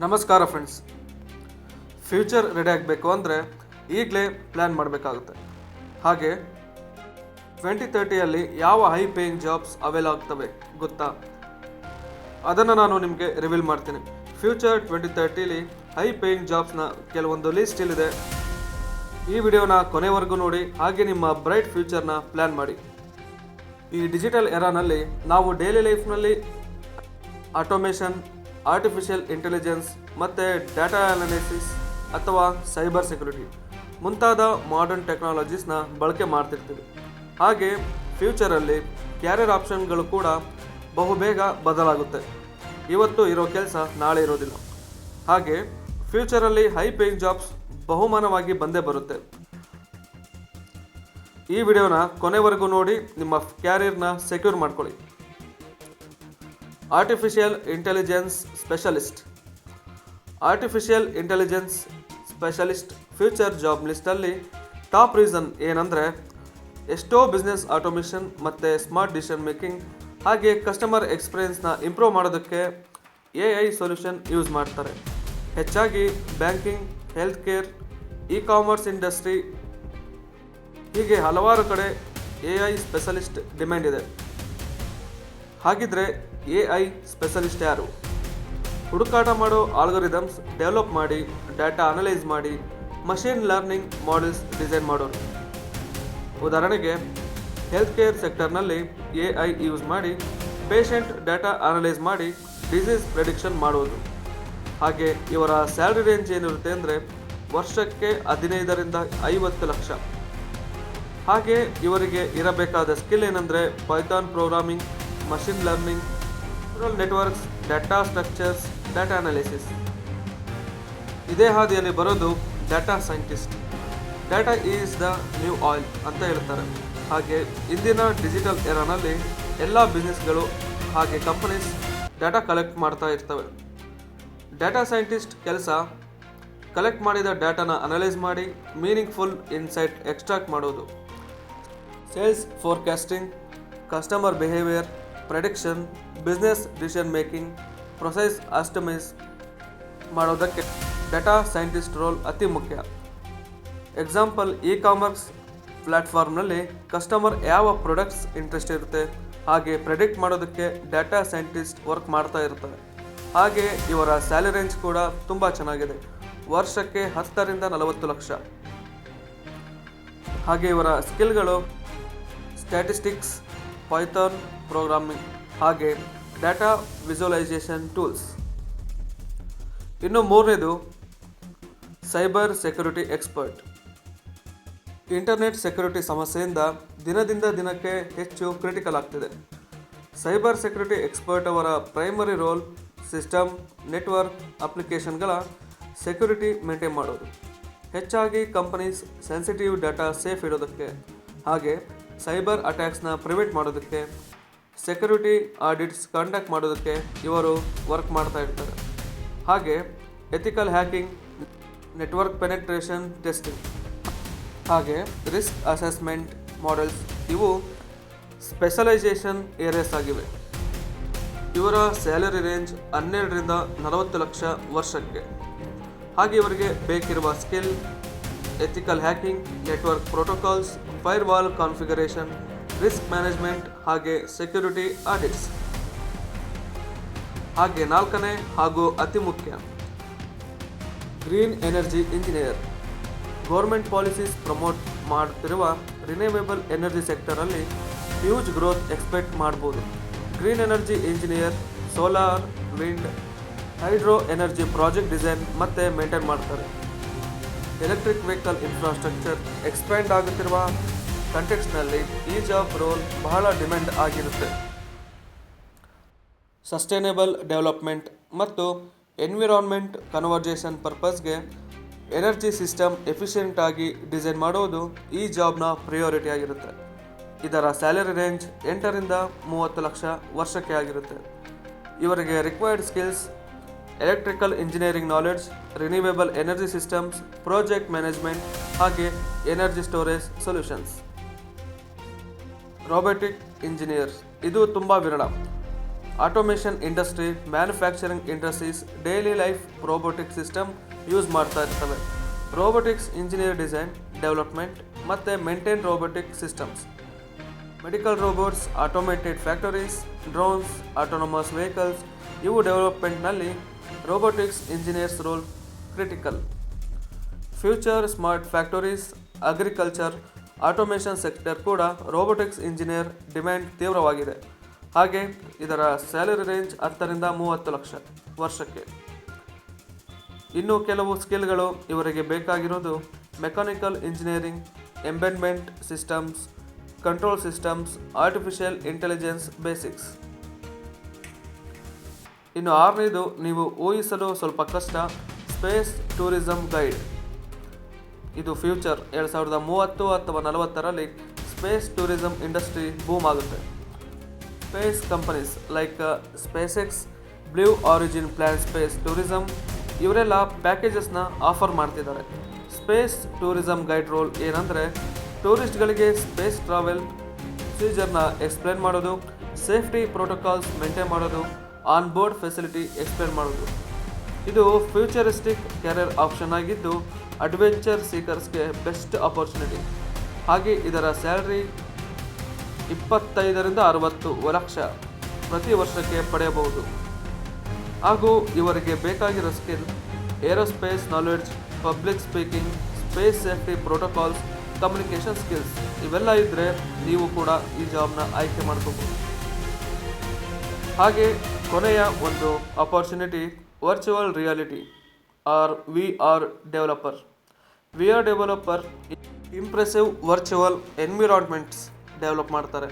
ನಮಸ್ಕಾರ friends. Future ready ಆಗಬೇಕು ಅಂದರೆ ಈಗಲೇ ಪ್ಲ್ಯಾನ್ ಮಾಡಬೇಕಾಗುತ್ತೆ. ಹಾಗೆ 2030ಯಲ್ಲಿ ಯಾವ ಹೈ ಪೇಯಿಂಗ್ ಜಾಬ್ಸ್ ಅವೇಲ್ ಆಗ್ತವೆ ಗೊತ್ತಾ? ಅದನ್ನು ನಾನು ನಿಮಗೆ ರಿವೀಲ್ ಮಾಡ್ತೀನಿ. ಫ್ಯೂಚರ್ 2030ಲಿ ಹೈ ಪೇಯಿಂಗ್ ಜಾಬ್ಸ್ನ ಕೆಲವೊಂದು ಲಿಸ್ಟ್ ಇಲ್ಲಿದೆ. ಈ ವಿಡಿಯೋನ ಕೊನೆವರೆಗೂ ನೋಡಿ, ಹಾಗೆ ನಿಮ್ಮ ಬ್ರೈಟ್ ಫ್ಯೂಚರ್ನ ಪ್ಲ್ಯಾನ್ ಮಾಡಿ. ಈ ಡಿಜಿಟಲ್ ಎರಾನಲ್ಲಿ ನಾವು ಡೈಲಿ ಲೈಫ್ನಲ್ಲಿ ಆಟೋಮೇಷನ್, ಆರ್ಟಿಫಿಷಿಯಲ್ ಇಂಟೆಲಿಜೆನ್ಸ್ ಮತ್ತು ಡಾಟಾ ಅನಾಲಿಸಿಸ್ ಅಥವಾ ಸೈಬರ್ ಸೆಕ್ಯುರಿಟಿ ಮುಂತಾದ ಮಾಡರ್ನ್ ಟೆಕ್ನಾಲಜೀಸ್ನ ಬಳಕೆ ಮಾಡ್ತಿರ್ತೀವಿ. ಹಾಗೆ ಫ್ಯೂಚರಲ್ಲಿ ಕ್ಯಾರಿಯರ್ ಆಪ್ಷನ್ಗಳು ಕೂಡ ಬಹುಬೇಗ ಬದಲಾಗುತ್ತೆ. ಇವತ್ತು ಇರೋ ಕೆಲಸ ನಾಳೆ ಇರೋದಿಲ್ಲ. ಹಾಗೆ ಫ್ಯೂಚರಲ್ಲಿ ಹೈ ಪೇಯಿಂಗ್ ಜಾಬ್ಸ್ ಬಹುಮಾನವಾಗಿ ಬಂದೇ ಬರುತ್ತೆ. ಈ ವಿಡಿಯೋನ ಕೊನೆವರೆಗೂ ನೋಡಿ ನಿಮ್ಮ ಕ್ಯಾರಿಯರ್ನ ಸೆಕ್ಯೂರ್ ಮಾಡ್ಕೊಳ್ಳಿ. Artificial intelligence specialist. Artificial intelligence specialist future job ಲಿಸ್ಟಲ್ಲಿ ಟಾಪ್ ರೀಸನ್ ಏನಂದರೆ, ಎಷ್ಟೋ ಬಿಸ್ನೆಸ್ ಆಟೋಮೇಷನ್ ಮತ್ತು ಸ್ಮಾರ್ಟ್ ಡಿಸಿಷನ್ ಮೇಕಿಂಗ್ ಹಾಗೆ ಕಸ್ಟಮರ್ ಎಕ್ಸ್ಪೀರಿಯನ್ಸ್ನ ಇಂಪ್ರೂವ್ ಮಾಡೋದಕ್ಕೆ AI ಸೊಲ್ಯೂಷನ್ ಯೂಸ್ ಮಾಡ್ತಾರೆ. ಹೆಚ್ಚಾಗಿ banking, health care, e commerce industry ಹೀಗೆ ಹಲವಾರು ಕಡೆ AI ಸ್ಪೆಷಲಿಸ್ಟ್ ಡಿಮ್ಯಾಂಡ್ ಇದೆ. ಹಾಗಿದ್ರೆ AI ಸ್ಪೆಷಲಿಸ್ಟ್ ಯಾರು? ಹುಡುಕಾಟ ಮಾಡೋ ಆಲ್ಗೊರಿದಮ್ಸ್ ಡೆವಲಪ್ ಮಾಡಿ, ಡಾಟಾ ಅನಲೈಸ್ ಮಾಡಿ, ಮಷಿನ್ ಲರ್ನಿಂಗ್ ಮಾಡೆಲ್ಸ್ ಡಿಸೈನ್ ಮಾಡೋರು. ಉದಾಹರಣೆಗೆ ಹೆಲ್ತ್ ಕೇರ್ ಸೆಕ್ಟರ್ನಲ್ಲಿ AI ಯೂಸ್ ಮಾಡಿ ಪೇಷಂಟ್ ಡಾಟಾ ಅನಲೈಸ್ ಮಾಡಿ ಡಿಸೀಸ್ ಪ್ರೆಡಿಕ್ಷನ್ ಮಾಡೋದು. ಹಾಗೆ ಇವರ ಸ್ಯಾಲ್ರಿ ರೇಂಜ್ ಏನಿರುತ್ತೆ ಅಂದರೆ ವರ್ಷಕ್ಕೆ 15ರಿಂದ 50 ಲಕ್ಷ. ಹಾಗೆ ಇವರಿಗೆ ಇರಬೇಕಾದ ಸ್ಕಿಲ್ ಏನಂದರೆ Python programming, machine learning, neural networks, data structures, data analysis. ಇದೇ ಹಾದಿಯಲ್ಲಿ ಬರೋದು data scientist. Data is the new oil ಅಂತ ಹೇಳ್ತಾರೆ. ಹಾಗೆ ಇಂದಿನ ಡಿಜಿಟಲ್ ಎರಾನಲ್ಲಿ ಎಲ್ಲ ಬಿಸ್ನೆಸ್ಗಳು ಹಾಗೆ ಕಂಪನೀಸ್ ಡಾಟಾ ಕಲೆಕ್ಟ್ ಮಾಡ್ತಾ ಇರ್ತವೆ. ಡಾಟಾ ಸೈಂಟಿಸ್ಟ್ ಕೆಲಸ ಕಲೆಕ್ಟ್ ಮಾಡಿದ ಡಾಟಾನ ಅನಲೈಸ್ ಮಾಡಿ ಮೀನಿಂಗ್ಫುಲ್ ಇನ್ಸೈಟ್ ಎಕ್ಸ್ಟ್ರಾಕ್ಟ್ ಮಾಡೋದು. Sales forecasting, customer behaviour prediction, business decision making, process optimise ಮಾಡೋದಕ್ಕೆ ಡಾಟಾ ಸೈಂಟಿಸ್ಟ್ ರೋಲ್ ಅತಿ ಮುಖ್ಯ. ಎಕ್ಸಾಂಪಲ್, ಇ ಕಾಮರ್ಸ್ ಪ್ಲ್ಯಾಟ್ಫಾರ್ಮ್ನಲ್ಲಿ ಕಸ್ಟಮರ್ ಯಾವ ಪ್ರಾಡಕ್ಟ್ಸ್ ಇಂಟ್ರೆಸ್ಟ್ ಇರುತ್ತೆ ಹಾಗೆ ಪ್ರೆಡಿಕ್ಟ್ ಮಾಡೋದಕ್ಕೆ ಡಾಟಾ ಸೈಂಟಿಸ್ಟ್ ವರ್ಕ್ ಮಾಡ್ತಾ ಇರ್ತಾರೆ. ಹಾಗೆ ಇವರ ಸ್ಯಾಲರಿ ರೇಂಜ್ ಕೂಡ ತುಂಬ ಚೆನ್ನಾಗಿದೆ, ವರ್ಷಕ್ಕೆ 10ರಿಂದ 40 ಲಕ್ಷ. ಹಾಗೆ ಇವರ ಸ್ಕಿಲ್ಗಳು ಸ್ಟ್ಯಾಟಿಸ್ಟಿಕ್ಸ್, ಪೈಥಾನ್ ಪ್ರೋಗ್ರಾಮಿಂಗ್ ಹಾಗೆ ಡಾಟಾ ವಿಜುವಲೈಸೇಷನ್ ಟೂಲ್ಸ್. ಇನ್ನು ಮೂರನೇದು cyber security expert. Internet security ಸಮಸ್ಯೆಯಿಂದ ದಿನದಿಂದ ದಿನಕ್ಕೆ ಹೆಚ್ಚು ಕ್ರಿಟಿಕಲ್ ಆಗ್ತಿದೆ. ಸೈಬರ್ ಸೆಕ್ಯುರಿಟಿ ಎಕ್ಸ್ಪರ್ಟ್ ಅವರ ಪ್ರೈಮರಿ ರೋಲ್ ಸಿಸ್ಟಮ್, ನೆಟ್ವರ್ಕ್, ಅಪ್ಲಿಕೇಶನ್ಗಳ ಸೆಕ್ಯುರಿಟಿ ಮೇಂಟೈನ್ ಮಾಡೋದು. ಹೆಚ್ಚಾಗಿ ಕಂಪನೀಸ್ ಸೆನ್ಸಿಟಿವ್ ಡಾಟಾ ಸೇಫ್ ಇಡೋದಕ್ಕೆ ಹಾಗೆ ಸೈಬರ್ ಅಟ್ಯಾಕ್ಸ್ನ ಪ್ರಿವೆಂಟ್ ಮಾಡೋದಕ್ಕೆ, ಸೆಕ್ಯುರಿಟಿ ಆಡಿಟ್ಸ್ ಕಂಡಕ್ಟ್ ಮಾಡೋದಕ್ಕೆ ಇವರು ವರ್ಕ್ ಮಾಡ್ತಾ ಇರ್ತಾರೆ. ಹಾಗೆ ethical hacking, network penetration testing ಹಾಗೆ ರಿಸ್ಕ್ ಅಸೆಸ್ಮೆಂಟ್ ಮಾಡೆಲ್ಸ್ ಇವು ಸ್ಪೆಷಲೈಸೇಷನ್ ಏರಿಯಾಸ್ ಆಗಿವೆ. ಇವರ ಸ್ಯಾಲರಿ ರೇಂಜ್ 12ರಿಂದ 40 ಲಕ್ಷ ವರ್ಷಕ್ಕೆ. ಹಾಗೆ ಇವರಿಗೆ ಬೇಕಿರುವ skill ethical hacking, network protocols, firewall configuration, risk management ಹಾಗೆ ಸೆಕ್ಯುರಿಟಿ ಆಡಿಟ್ಸ್. ಹಾಗೆ ನಾಲ್ಕನೇ ಹಾಗೂ ಅತಿ ಮುಖ್ಯ green energy engineer. Government policies promote ಮಾಡುತ್ತಿರುವ ರಿನ್ಯೂವೇಬಲ್ ಎನರ್ಜಿ ಸೆಕ್ಟರಲ್ಲಿ ಹ್ಯೂಜ್ ಗ್ರೋತ್ ಎಕ್ಸ್ಪೆಕ್ಟ್ ಮಾಡ್ಬೋದು. Green energy engineer solar, wind, hydro energy project design ಮತ್ತು ಮೇಂಟೈನ್ ಮಾಡ್ತಾರೆ. ಎಲೆಕ್ಟ್ರಿಕ್ ವೆಹಿಕಲ್ ಇನ್ಫ್ರಾಸ್ಟ್ರಕ್ಚರ್ ಎಕ್ಸ್ಪ್ಯಾಂಡ್ ಆಗುತ್ತಿರುವ ಕಂಟೆಕ್ಸ್ಟ್ನಲ್ಲಿ ಈ ಜಾಬ್ ರೋಲ್ ಬಹಳ ಡಿಮ್ಯಾಂಡ್ ಆಗಿರುತ್ತೆ. ಸಸ್ಟೈನೇಬಲ್ ಡೆವಲಪ್ಮೆಂಟ್ ಮತ್ತು ಎನ್ವಿರಾನ್ಮೆಂಟ್ ಕನ್ವರ್ಜೇಷನ್ ಪರ್ಪಸ್ಗೆ ಎನರ್ಜಿ ಸಿಸ್ಟಮ್ ಎಫಿಷಿಯೆಂಟ್ ಆಗಿ ಡಿಸೈನ್ ಮಾಡೋದು ಈ ಜಾಬ್ನ ಪ್ರಿಯಾರಿಟಿ ಆಗಿರುತ್ತೆ. ಇದರ ಸ್ಯಾಲರಿ ರೇಂಜ್ 8ರಿಂದ 30 ಲಕ್ಷ ವರ್ಷಕ್ಕೆ ಆಗಿರುತ್ತೆ. ಇವರಿಗೆ required skills electrical engineering knowledge, renewable energy systems, project management ಹಾಗೆ energy storage solutions. Robotic engineers ಇದು ತುಂಬ ವಿರಳ. Automation industry, manufacturing industries, daily life robotic system use ಮಾಡ್ತಾ ಇರ್ತವೆ. ರೋಬೋಟಿಕ್ಸ್ ಇಂಜಿನಿಯರ್ ಡಿಸೈನ್, ಡೆವಲಪ್ಮೆಂಟ್ ಮತ್ತು maintain robotic systems. Medical robots, automated factories, drones, autonomous vehicles ಇವು ಡೆವಲಪ್ಮೆಂಟ್ನಲ್ಲಿ robotics engineers role critical. Future smart factories, agriculture, automation sector ಕೂಡ robotics engineer demand ತೀವ್ರವಾಗಿದೆ. ಹಾಗೆ ಇದರ salary range 10 ರಿಂದ 30 ಲಕ್ಷ ವರ್ಷಕ್ಕೆ. ಇನ್ನು ಕೆಲವು ಸ್ಕಿಲ್ಗಳು ಇವರಿಗೆ ಬೇಕಾಗಿರೋದು mechanical engineering, embedment systems, control systems, artificial intelligence basics. ಇನ್ನು 6ನೇದು ನೀವು ಊಹಿಸಲು ಸ್ವಲ್ಪ ಕಷ್ಟ, ಸ್ಪೇಸ್ ಟೂರಿಸಂ ಗೈಡ್. ಇದು ಫ್ಯೂಚರ್ 2030 ಅಥವಾ 40ರಲ್ಲಿ ಸ್ಪೇಸ್ ಟೂರಿಸಂ ಇಂಡಸ್ಟ್ರಿ ಬೂಮ್ ಆಗುತ್ತೆ. Space companies like SpaceX, Blue Origin plan space tourism ಇವರೆಲ್ಲ ಪ್ಯಾಕೇಜಸ್ನ ಆಫರ್ ಮಾಡ್ತಿದ್ದಾರೆ. ಸ್ಪೇಸ್ ಟೂರಿಸಂ ಗೈಡ್ ರೋಲ್ ಏನಂದರೆ ಟೂರಿಸ್ಟ್ಗಳಿಗೆ ಸ್ಪೇಸ್ ಟ್ರಾವೆಲ್ ಪ್ರೊಸೀಜರ್ನ ಎಕ್ಸ್ಪ್ಲೇನ್ ಮಾಡೋದು, ಸೇಫ್ಟಿ ಪ್ರೋಟೋಕಾಲ್ಸ್ ಮೇಂಟೈನ್ ಮಾಡೋದು, ಆನ್ ಬೋರ್ಡ್ ಫೆಸಿಲಿಟಿ ಎಕ್ಸ್ಪ್ಲೇನ್ ಮಾಡೋದು. ಇದು ಫ್ಯೂಚರಿಸ್ಟಿಕ್ ಕೆರಿಯರ್ ಆಪ್ಷನ್ ಆಗಿದ್ದು ಅಡ್ವೆಂಚರ್ ಸೀಕರ್ಸ್ಗೆ ಬೆಸ್ಟ್ ಆಪರ್ಚುನಿಟಿ. ಹಾಗೆ ಇದರ ಸ್ಯಾಲರಿ 25 ರಿಂದ 60 ಲಕ್ಷ ಪ್ರತಿ ವರ್ಷಕ್ಕೆ ಪಡೆಯಬಹುದು. ಹಾಗೂ ಇವರಿಗೆ ಬೇಕಾಗಿರೋ skill aerospace knowledge, public speaking, space safety protocols, communication skills ಇವೆಲ್ಲ ಇದ್ದರೆ ನೀವು ಕೂಡ ಈ ಜಾಬ್ನ ಆಯ್ಕೆ ಮಾಡ್ಕೋಬೋದು. ಹಾಗೆ ಕೊನೆಯ ಒಂದು opportunity virtual reality or VR developer. VR developer impressive virtual environments develop ಮಾಡ್ತಾರೆ.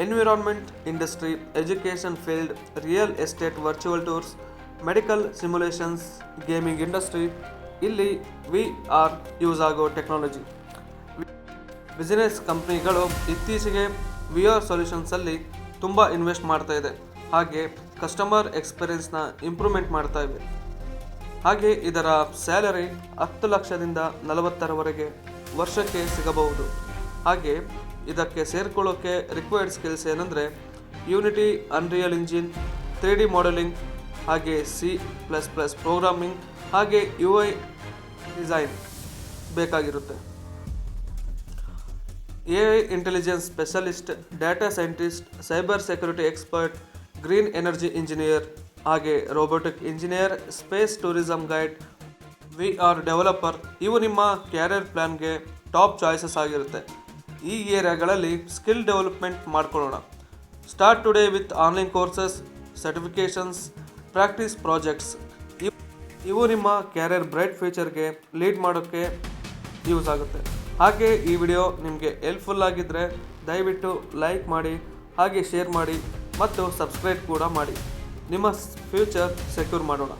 Environment industry, education field, real estate virtual tours, medical simulations, gaming industry ಇಲ್ಲಿ VR ಯೂಸ್ ಆಗೋ ಟೆಕ್ನಾಲಜಿ. ಬಿಸಿನೆಸ್ ಕಂಪ್ನಿಗಳು ಇತ್ತೀಚೆಗೆ VR ಸೊಲ್ಯೂಷನ್ಸಲ್ಲಿ ತುಂಬ ಇನ್ವೆಸ್ಟ್ ಮಾಡ್ತಾ ಇದೆ. ಹಾಗೆ ಕಸ್ಟಮರ್ ಎಕ್ಸ್ಪೀರಿಯನ್ಸ್ನ ಇಂಪ್ರೂವ್ಮೆಂಟ್ ಮಾಡ್ತಾ ಇವೆ. ಹಾಗೆ ಇದರ ಸ್ಯಾಲರಿ 10 ಲಕ್ಷದಿಂದ 40ರವರೆಗೆ ವರ್ಷಕ್ಕೆ ಸಿಗಬಹುದು. ಹಾಗೆ ಇದಕ್ಕೆ ಸೇರ್ಕೊಳ್ಳೋಕ್ಕೆ ರಿಕ್ವೈರ್ಡ್ ಸ್ಕಿಲ್ಸ್ ಏನಂದರೆ Unity, Unreal engine, 3D modelling, ಹಾಗೆ C++ ಪ್ರೋಗ್ರಾಮಿಂಗ್, ಹಾಗೆ UI ಡಿಸೈನ್ ಬೇಕಾಗಿರುತ್ತೆ. AI intelligence specialist, data scientist, cyber security expert, green energy engineer, ಹಾಗೆ robotic engineer, space tourism guide, VR developer ಇವು ನಿಮ್ಮ ಕ್ಯಾರಿಯರ್ ಪ್ಲ್ಯಾನ್ಗೆ ಟಾಪ್ ಚಾಯ್ಸಸ್ ಆಗಿರುತ್ತೆ. ಈ ಏರಿಯಾಗಳಲ್ಲಿ ಸ್ಕಿಲ್ ಡೆವಲಪ್ಮೆಂಟ್ ಮಾಡ್ಕೊಳ್ಳೋಣ. Start today with online courses, certifications, practice projects ಇವು ನಿಮ್ಮ ಕ್ಯಾರಿಯರ್ ಬ್ರೈಟ್ ಫ್ಯೂಚರ್ಗೆ ಲೀಡ್ ಮಾಡೋಕ್ಕೆ ಯೂಸ್ ಆಗುತ್ತೆ. ಹಾಗೆ ಈ ವಿಡಿಯೋ ನಿಮಗೆ ಹೆಲ್ಪ್ಫುಲ್ ಆಗಿದ್ದರೆ ದಯವಿಟ್ಟು ಲೈಕ್ ಮಾಡಿ, ಹಾಗೆ ಶೇರ್ ಮಾಡಿ ಮತ್ತು ಸಬ್ಸ್ಕ್ರೈಬ್ ಕೂಡ ಮಾಡಿ. ನಿಮ್ಮ ಫ್ಯೂಚರ್ ಸೆಕ್ಯೂರ್ ಮಾಡೋಣ.